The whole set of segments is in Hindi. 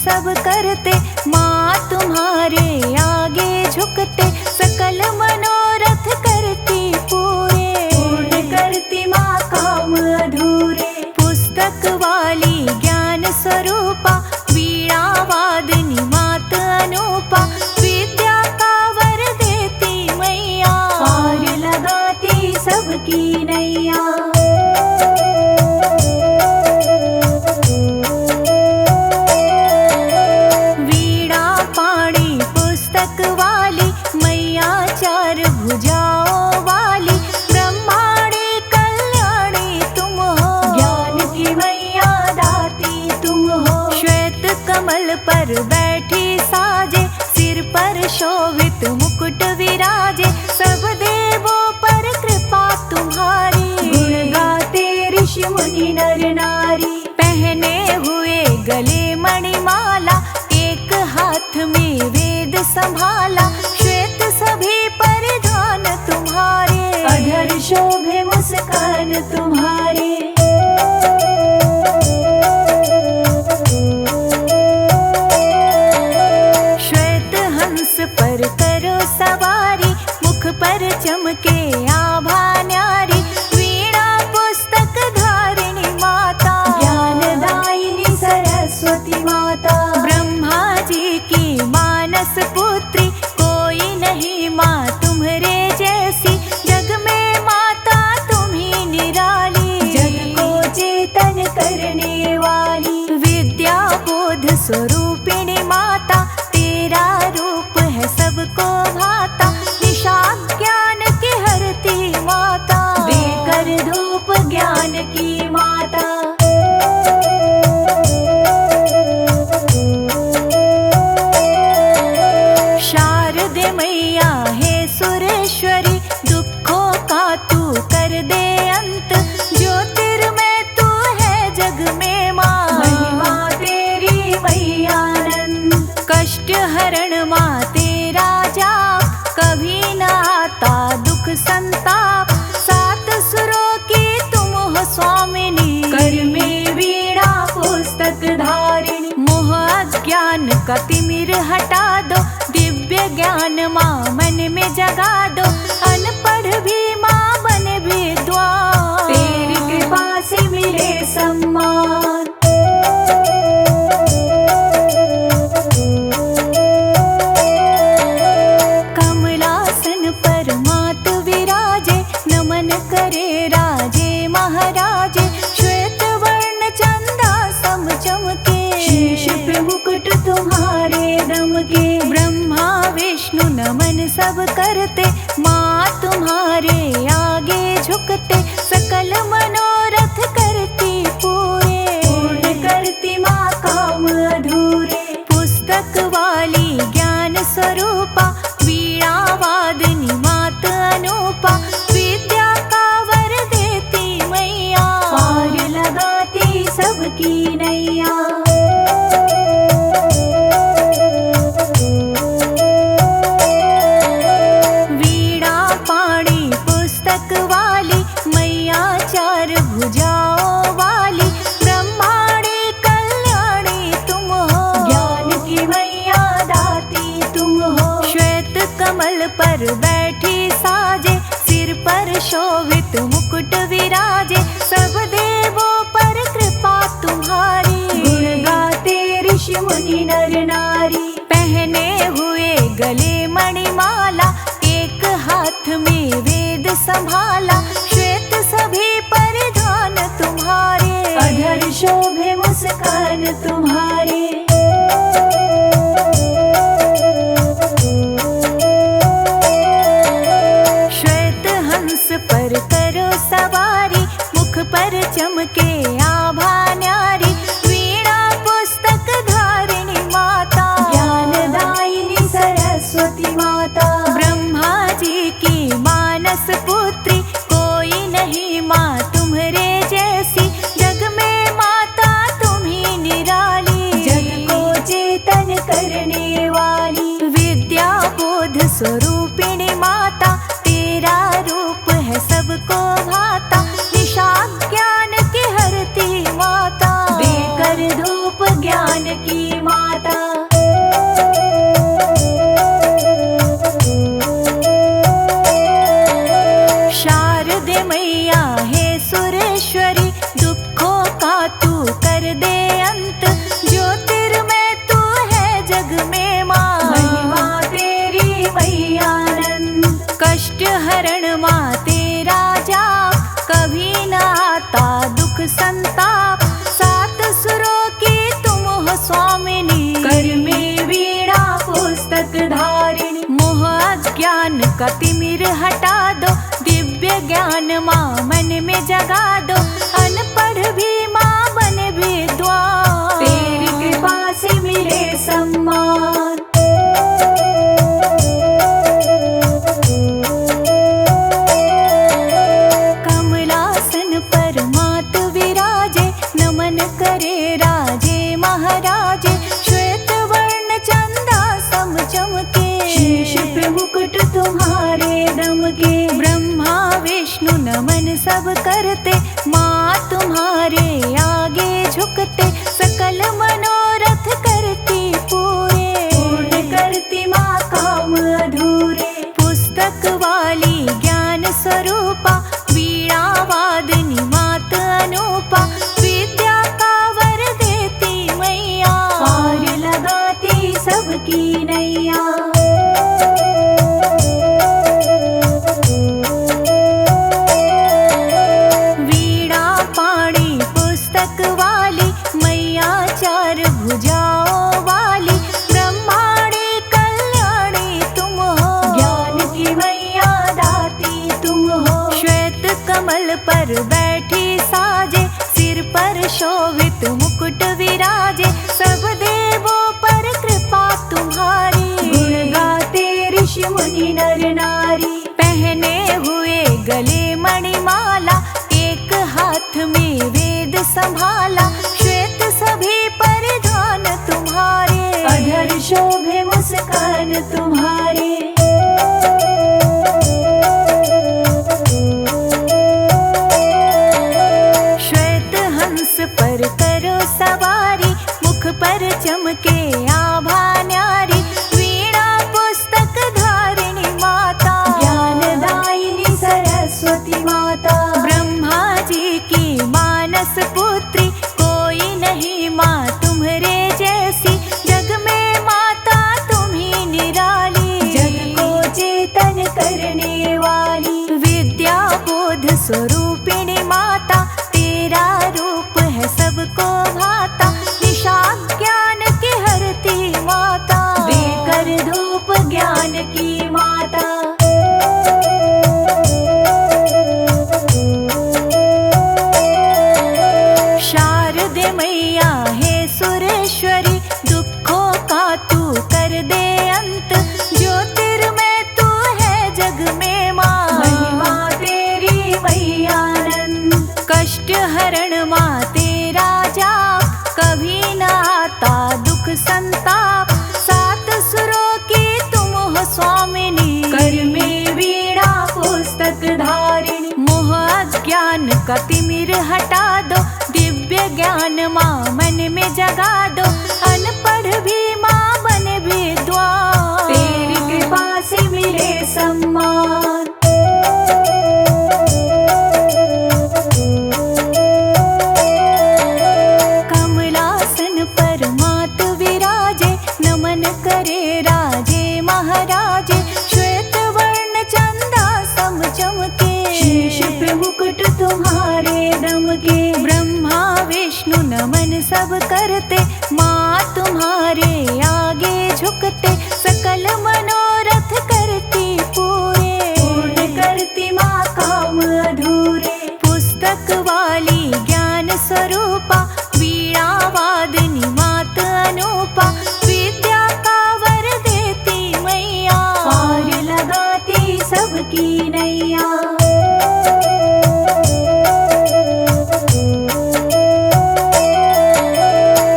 सब करते, माँ तुम्हारे आगे झुकते, सकल मनोरथ करती पूरे, पूर्ण करती माँ काम अधूरे। पुस्तक वाली ज्ञान स्वरूपा, वीणा वादनी मात अनूपा, विद्या का वर देती मैया, पार लगाती सबकी नैया। वीणा पाणी पुस्तक वाली मैया, चार भुजाओं वाली, ब्रह्माणी कल्याणी तुम हो, ज्ञान की मैया दाती तुम हो। श्वेत कमल पर बैठी साजे, सिर पर शोभित मुकुट विराजे, सब देवों पर कृपा तुम्हारी, गुण गाते ऋषि मुनि नर नारी। पहने हुए गले मणिमाला, एक हाथ में वेद संभाला, श्वेत सभी परिधान तुम्हारे, अधर शोभे मुस्कान तुम्हारे। श्वेत हंस पर करो सवारी, मुख पर चमके आभा न्यारी, वीणा पुस्तक धारिणी माता, ज्ञानदायिनी सरस्वती माता। ब्रह्मा जी की मानस पुत्री, कोई नहीं माँ तुम्हारे जैसी, जग में माता तुम ही निराली, जग को चेतन करने वाली। विद्या बोध स्वरूपिणी माता, तेरा रूप है सबको भाता, निशा ज्ञान की हरती माता, देकर धूप ज्ञान की माता। शारदे मैया है सुरेश्वरी, दुखों का तू कर दे अंत, ज्योतिर्मय तू है जग में माँ, महिमा तेरी मैयानंद। कष्ट हरण माँ तेरा जाप, कभी न आता दुख संताप, सात सुरों की तुम हो स्वामिनी, कर में वीणा पुस्तक धारिणी। मोह अज्ञान का तिमिर हटा दो, दिव्य ज्ञान माँ मन में जगा दो, अनपढ़ भी माँ बने विद्वान, तेरी कृपा से मिले सम्मान। कमलासन पर मात विराजे, नमन करे राजे महाराजे, श्वेत वर्ण चंदा सम चमके, शीश पे मुकुट तुम्हारे दम के। ब्रह्मा विष्णु नमन सब करते, माँ तुम्हारे आगे झुकते, सकल मनोरथ करती पूरे, पूर्ण करती माँ काम अधूरे। पुस्तक वाली ज्ञान स्वरूपा, वीणा वादनी मात अनूपा, विद्या का वर देती मैया, पार लगाती सबकी नैया। वीणा पाणी पुस्तक वाली मैया, चार भुजाओं वाली, ब्रह्माणी कल्याणी तुम हो, ज्ञान की मैया दाती तुम हो। श्वेत कमल पर बैठी साजे, सिर पर शोभित मुकुट विराजे, सब देवों पर कृपा तुम्हारी, गुण गाते ऋषि मुनि नर नारी। पहने हुए गले मणिमाला, एक हाथ में वेद संभाला, श्वेत सभी परिधान तुम्हारे, अधर शोभे मुस्कान तुम्हारे। श्वेत हंस पर करो सवारी, मुख पर चमके आभा न्यारी, वीणा पुस्तक धारिणी माता, ज्ञानदायिनी सरस्वती माता। ब्रह्मा जी की मानस पुत्री, कोई नहीं माँ तुम्हारे जैसी, जग में माता तुम ही निराली, जग को चेतन करने वाली। विद्या बोध स्वरूपिणी माता, तेरा रूप है सबको भाता, निशा ज्ञान की हरती माता, देकर धूप ज्ञान की माता। जगा दो, अनपढ़ भी माँ बने विद्वान। तेरी कृपा से मिले सम्मान। कमलासन पर मात विराजे, नमन करे राजे महाराजे। श्वेत वर्ण चंदा सम चमके, शीश पे मुकुट तुम्हारे दमके। ब्रह्मा विष्णु नमन सब करते, माँ तुम्हारे आगे झुकते। सकल मनोरथ करती पूरे, पूर्ण करती माँ काम अधूरे। पुस्तक वाली ज्ञान स्वरूपा, वीणा वादनी मात अनूपा। विद्या का वर देती मैया, पार लगाती सबकी नैया। वीणा पाणी पुस्तक वाली, मैया चार भुजाओं वाली। ब्रह्माणी कल्याणी तुम हो, ज्ञान की मैया दाती तुम हो। श्वेत कमल पर बैठी साजे, सिर पर शोभित मुकुट विराजे। सब देवों पर कृपा तुम्हारी, गुण गाते ऋषि मुनि नर नारी। पहने हुए गले मणिमाला, एक हाथ में वेद संभाला। श्वेत सभी परिधान तुम्हारे, अधर शोभे मुस्कान तुम्हारे। श्वेत हंस पर करो सवारी, मुख पर चमके आभा न्यारी। वीणा पुस्तक धारिणी माता, ज्ञानदायिनी सरस्वती माता। ब्रह्मा जी की मानस पुत्री, कोई नहीं माँ तुम्हारे जैसी। जग में माता तुम ही निराली, जग को चेतन करने वाली। विद्या बोध स्वरूपिणी माता, तेरा रूप है सबको भाता। निशा ज्ञान की हरती माता, देकर धूप ज्ञान की माता। शारदे मैया है सुरेश्वरी, दुखों का तू कर दे अंत। ज्योतिर्मय तू है जग में माँ, महिमा तेरी मैयानंद। कष्ट हरण माँ तेरा जाप, कभी न आता दुख संताप। सात सुरों की तुम हो स्वामिनी, कर में वीणा पुस्तक धारिणी। मोह अज्ञान का तिमिर हटा दो, दिव्य ज्ञान माँ मन में जगा दो। अनपढ़ भी माँ बने विद्वान, तेरी कृपा से मिले सम्मान। कमलासन पर मात विराजे, नमन करे राजे महाराजे। श्वेत वर्ण चंदा सम चमके, शीश पे मुकुट तुम्हारे दमके। ब्रह्मा विष्णु नमन सब करते, माँ तुम्हारे आगे झुकते। सकल मनोरथ करती पूरे, पूर्ण करती माँ काम अधूरे। पुस्तक वाली ज्ञान स्वरूपा, वीणा वादनी मात अनूपा। विद्या का वर देती मैया, पार लगाती सबकी नैया।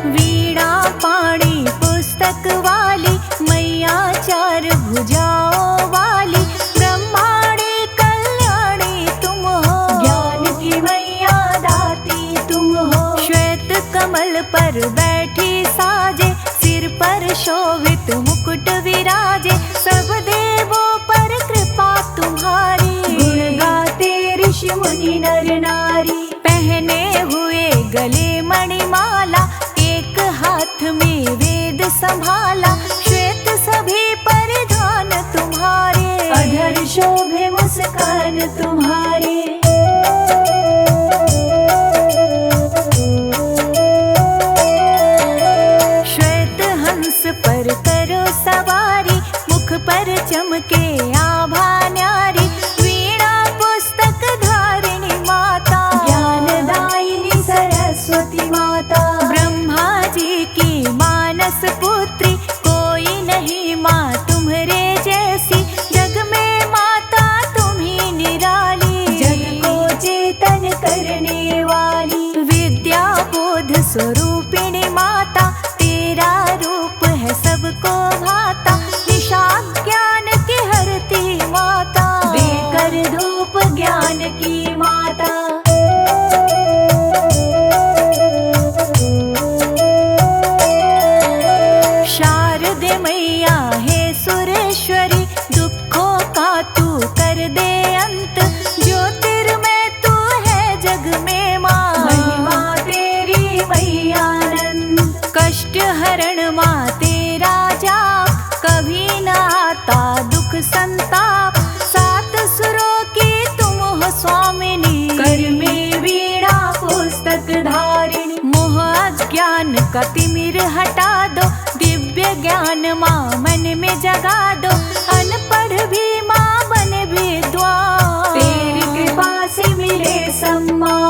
वीणा पाणी पुस्तक वाली, मैया चार भुजाओं वाली। ब्रह्माणी कल्याणी तुम हो, ज्ञान की मैया दाती तुम हो। श्वेत कमल पर बैठी साजे, सिर पर शोभित मुकुट विराजे। सब देवों पर कृपा तुम्हारी, गुण गाते ऋषि मुनि नर नारी। पहने हुए गले मणिमाला, एक हाथ में वेद संभाला। श्वेत सभी परिधान तुम्हारे, अधर शोभे मुस्कान तुम्हारे। श्वेत हंस पर करो सवारी, मुख पर चमके आभा न्यारी। वीणा पुस्तक धारिणी माता, मानस पुत्री, कोई नहीं माँ तुम्हारे जैसी। जग में माता तुम ही निराली, जग को चेतन करने वाली। विद्या बोध स्वरूपिणी माता, तेरा रूप है सबको भाता। निशा ज्ञान की हरती माता, देकर धूप ज्ञान की माता। शारदे मैया हे सुरेश्वरी, दुखों का तू कर दे अंत। ज्योतिर्मय तू है जग में माँ, महिमा तेरी मैयानंद। कष्ट हरण माँ तेरा जाप, कभी न आता दुख संताप। सात सुरों की तुम हो स्वामिनी, कर में वीणा पुस्तक धारिणी। मोह अज्ञान का तिमिर हटा दो, दिव्य ज्ञान माँ मन में जगा दो। अनपढ़ भी माँ बने विद्वान, तेरी कृपा से मिले सम्मान।